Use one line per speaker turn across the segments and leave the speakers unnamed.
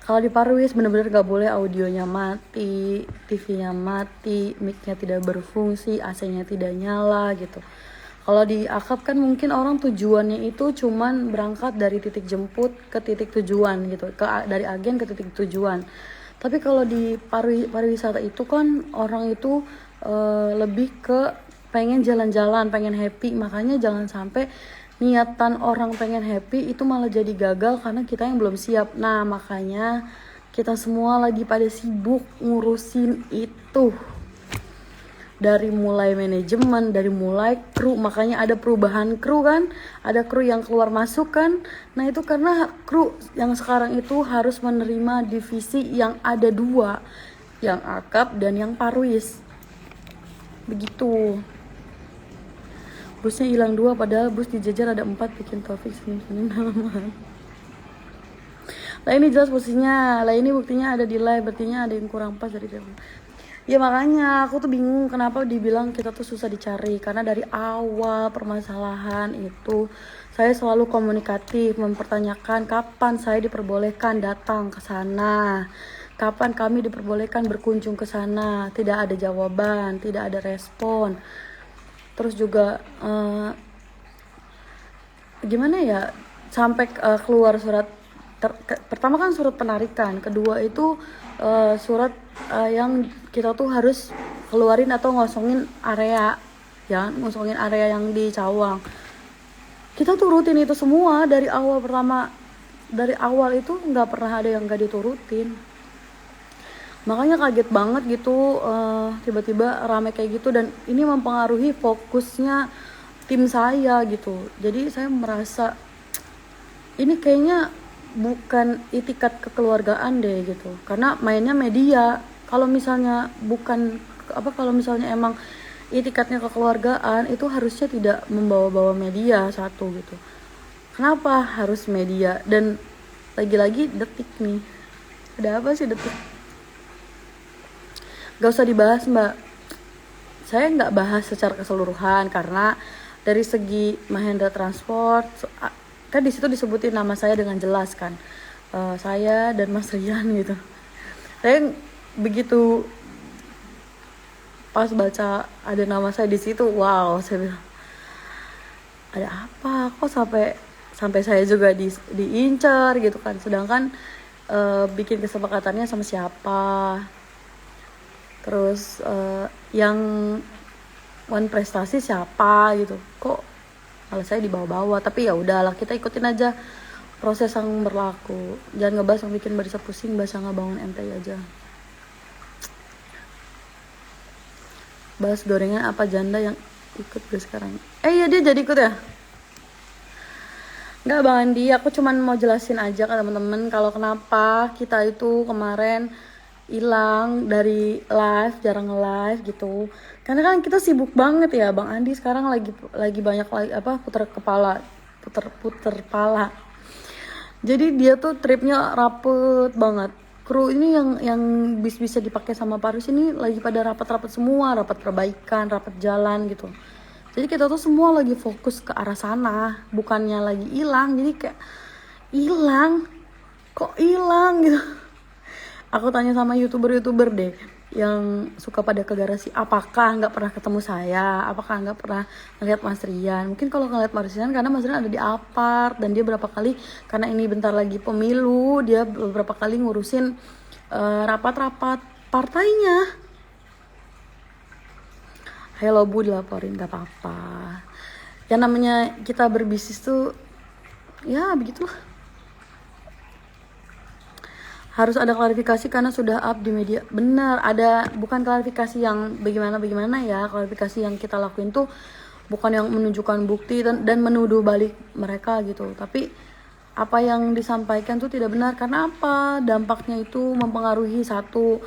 Kalau di Parwis bener-bener gak boleh audionya mati, TV-nya mati, mic-nya tidak berfungsi, AC-nya tidak nyala gitu. Kalau di akap kan mungkin orang tujuannya itu cuman berangkat dari titik jemput ke titik tujuan gitu, dari agen ke titik tujuan. Tapi kalau di pariwisata itu kan orang itu lebih ke pengen jalan-jalan, pengen happy. Makanya jangan sampai niatan orang pengen happy itu malah jadi gagal karena kita yang belum siap. Nah, makanya kita semua lagi pada sibuk ngurusin itu. Dari mulai manajemen, dari mulai kru, makanya ada perubahan kru kan, ada kru yang keluar masuk kan. Nah itu karena kru yang sekarang itu harus menerima divisi yang ada dua, yang akap dan yang parwis. Begitu. Busnya hilang 2 padahal bus dijajar ada 4, bikin Taufik senyum-senyum dalaman. Lah ini jelas posisinya, lah ini buktinya ada di live, berartinya ada yang kurang pas dari film. Ya makanya aku tuh bingung kenapa dibilang kita tuh susah dicari. Karena dari awal permasalahan itu saya selalu komunikatif, mempertanyakan kapan saya diperbolehkan datang ke sana, kapan kami diperbolehkan berkunjung ke sana. Tidak ada jawaban, tidak ada respon. Terus juga gimana ya, sampai keluar surat pertama kan surat penarikan, kedua itu surat yang kita tuh harus keluarin atau ngosongin area, ya ngosongin area yang di Cawang. Kita tuh rutin itu semua dari awal, pertama dari awal itu nggak pernah ada yang nggak diturutin. Makanya kaget banget gitu tiba-tiba rame kayak gitu, dan ini mempengaruhi fokusnya tim saya gitu. Jadi saya merasa ini kayaknya bukan itikat kekeluargaan deh gitu, karena mainnya media. Kalau misalnya bukan kalau misalnya emang itikatnya kekeluargaan, itu harusnya tidak membawa-bawa media satu gitu. Kenapa harus media? Dan lagi-lagi Detik nih, ada apa sih Detik? Gak usah dibahas mbak, saya nggak bahas secara keseluruhan karena dari segi Mahendra Transport kan di situ disebutin nama saya dengan jelas kan, saya dan Mas Rian gitu. Saya begitu pas baca ada nama saya di situ, wow, saya bilang ada apa kok sampai saya juga diincar gitu kan, sedangkan bikin kesepakatannya sama siapa, terus yang one prestasi siapa gitu, kok malah saya dibawa-bawa. Tapi ya udahlah, kita ikutin aja proses yang berlaku, jangan ngebahas yang bikin Barisa pusing, bahas yang ngebangun MTI aja. Bahas gorengan apa janda yang ikut gue sekarang. Iya dia jadi ikut ya. Enggak Bang Andi, aku cuman mau jelasin aja ke teman-teman kalau kenapa kita itu kemarin hilang dari live, jarang live gitu. Karena kan kita sibuk banget ya, Bang Andi sekarang lagi banyak puter kepala. Jadi dia tuh tripnya rapet banget. Kru ini yang bisa dipakai sama Parus ini lagi pada rapat-rapat semua, rapat perbaikan, rapat jalan gitu. Jadi kita tuh semua lagi fokus ke arah sana, bukannya lagi hilang. Jadi kayak hilang, kok hilang gitu. Aku tanya sama youtuber deh yang suka pada ke garasi, apakah nggak pernah ketemu saya, apakah nggak pernah ngeliat Mas Rian. Mungkin kalau ngeliat Mas Rian karena Mas Rian ada di apart, dan dia berapa kali, karena ini bentar lagi pemilu, dia beberapa kali ngurusin rapat-rapat partainya. Hello Bu, dilaporin, gak apa-apa. Yang namanya kita berbisnis tuh ya begitulah, harus ada klarifikasi karena sudah up di media. Benar, ada, bukan klarifikasi yang bagaimana ya, klarifikasi yang kita lakuin tuh bukan yang menunjukkan bukti dan menuduh balik mereka gitu, tapi apa yang disampaikan tuh tidak benar. Karena apa? Dampaknya itu mempengaruhi satu.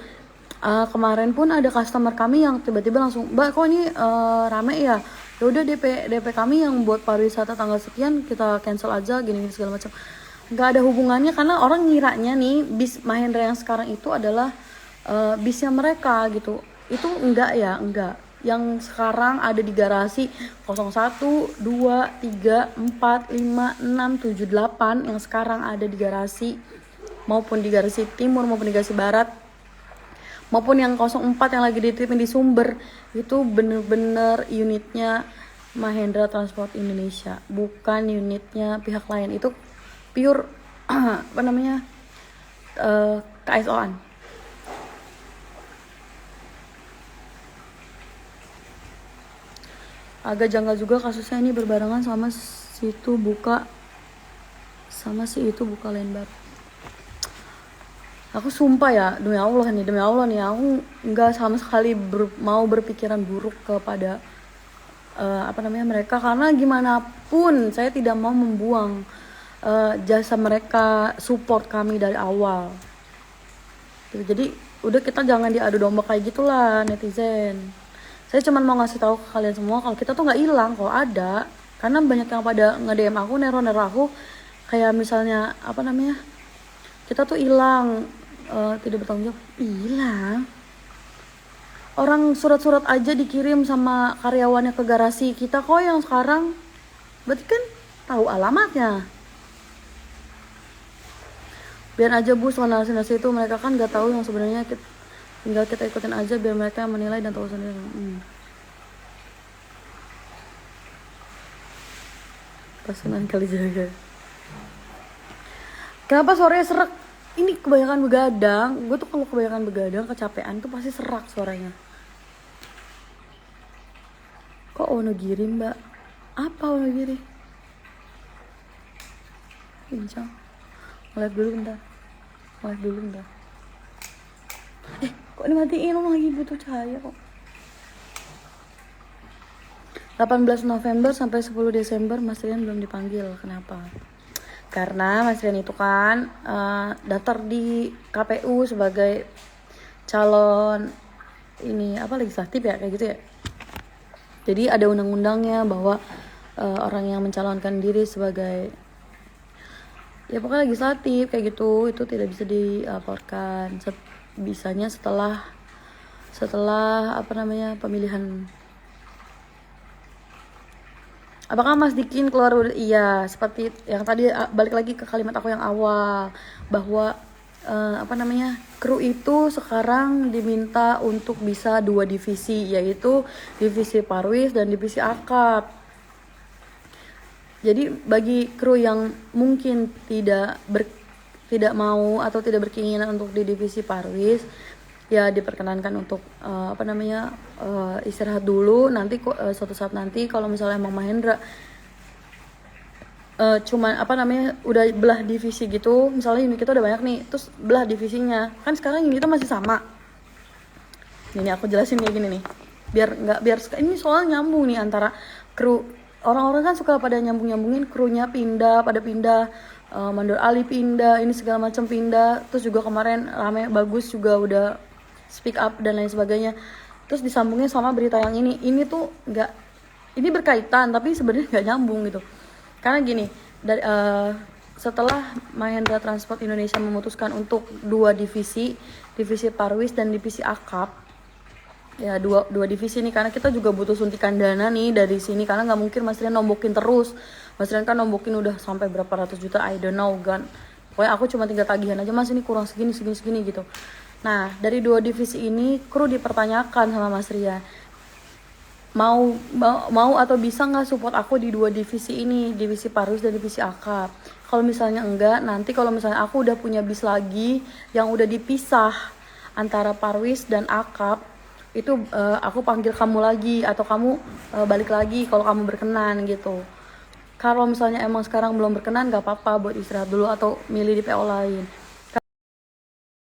Kemarin pun ada customer kami yang tiba-tiba langsung, Mbak kok ini rame ya, yaudah DP kami yang buat pariwisata tanggal sekian kita cancel aja, gini segala macam. Nggak ada hubungannya, karena orang ngiranya nih bis Mahendra yang sekarang itu adalah bisnya mereka gitu. Itu enggak. Yang sekarang ada di garasi 01, 2, 3, 4, 5, 6, 7, 8 yang sekarang ada di garasi maupun di garasi timur maupun di garasi barat, maupun yang 04 yang lagi dititipin di Sumber, itu bener-bener unitnya Mahendra Transport Indonesia, bukan unitnya pihak lain. Itu pure apa namanya, KSO-an. Agak janggal juga kasusnya ini berbarengan sama si itu buka lain baru. Aku sumpah ya, demi Allah nih, aku nggak sama sekali mau berpikiran buruk kepada mereka, karena gimana pun saya tidak mau membuang jasa mereka, support kami dari awal. Jadi udah, kita jangan diadu domba kayak gitulah netizen. Saya cuma mau ngasih tahu ke kalian semua kalau kita tuh nggak hilang, kalau ada, karena banyak yang pada nge-DM aku, neror aku, kayak misalnya kita tuh hilang, tidak bertanggung jawab. Hilang? Orang surat-surat aja dikirim sama karyawannya ke garasi kita kok yang sekarang. Berarti kan tahu alamatnya. Biar aja Bu, soal nasi itu mereka kan nggak tahu yang sebenarnya, tinggal kita ikutin aja biar mereka yang menilai dan tahu sendiri. Pesanan kali jaga. Kenapa sore serak? Ini kebanyakan begadang. Gue tuh kalau kebanyakan begadang, kecapean tuh pasti serak suaranya. Kok Wonogiri mbak? Apa Wonogiri? Bincang. Live dulu bentar. Kok dimatiin? Lo lagi butuh cahaya kok. 18 November sampai 10 Desember Mas Rian belum dipanggil. Kenapa? Karena Mas Rian itu kan daftar di KPU sebagai calon legislatif ya, kayak gitu ya. Jadi ada undang-undangnya bahwa orang yang mencalonkan diri sebagai pokoknya legislatif kayak gitu, itu tidak bisa dilaporkan. Bisanya setelah pemilihan. Apakah Mas Dikin keluar? Iya, seperti yang tadi, balik lagi ke kalimat aku yang awal, bahwa kru itu sekarang diminta untuk bisa 2 divisi, yaitu divisi Parwis dan divisi Akap. Jadi bagi kru yang mungkin tidak mau atau tidak berkeinginan untuk di divisi Parwis, ya diperkenankan untuk istirahat dulu. Nanti suatu saat nanti kalau misalnya emang Mahendra udah belah divisi gitu, misalnya unit kita udah banyak nih, terus belah divisinya, kan sekarang unit kita masih sama. Ini aku jelasin kayak gini nih, biar ini soal nyambung nih antara kru. Orang-orang kan suka pada nyambungin krunya pada pindah, Mandor Ali pindah, ini segala macam pindah. Terus juga kemarin rame Bagus juga udah speak up dan lain sebagainya. Terus disambungnya sama berita yang ini tuh ini berkaitan tapi sebenarnya nggak nyambung gitu. Karena gini, setelah Mahendra Transport Indonesia memutuskan untuk 2 divisi Parwis dan divisi Akap, ya dua divisi nih, karena kita juga butuh suntikan dana nih dari sini, karena nggak mungkin Mas Rian nombokin terus. Mas Rian kan nombokin udah sampai berapa ratus juta, I don't know kan. Pokoknya aku cuma tinggal tagihan aja, Mas ini kurang segini gitu. Nah, dari 2 divisi ini kru dipertanyakan sama Mas Rian, mau atau bisa nggak support aku di 2 divisi ini, divisi Parwis dan divisi Akap. Kalau misalnya enggak, nanti kalau misalnya aku udah punya bis lagi yang udah dipisah antara Parwis dan Akap, itu aku panggil kamu lagi atau kamu balik lagi kalau kamu berkenan gitu. Kalau misalnya emang sekarang belum berkenan, nggak apa-apa buat istirahat dulu atau milih di PO lain.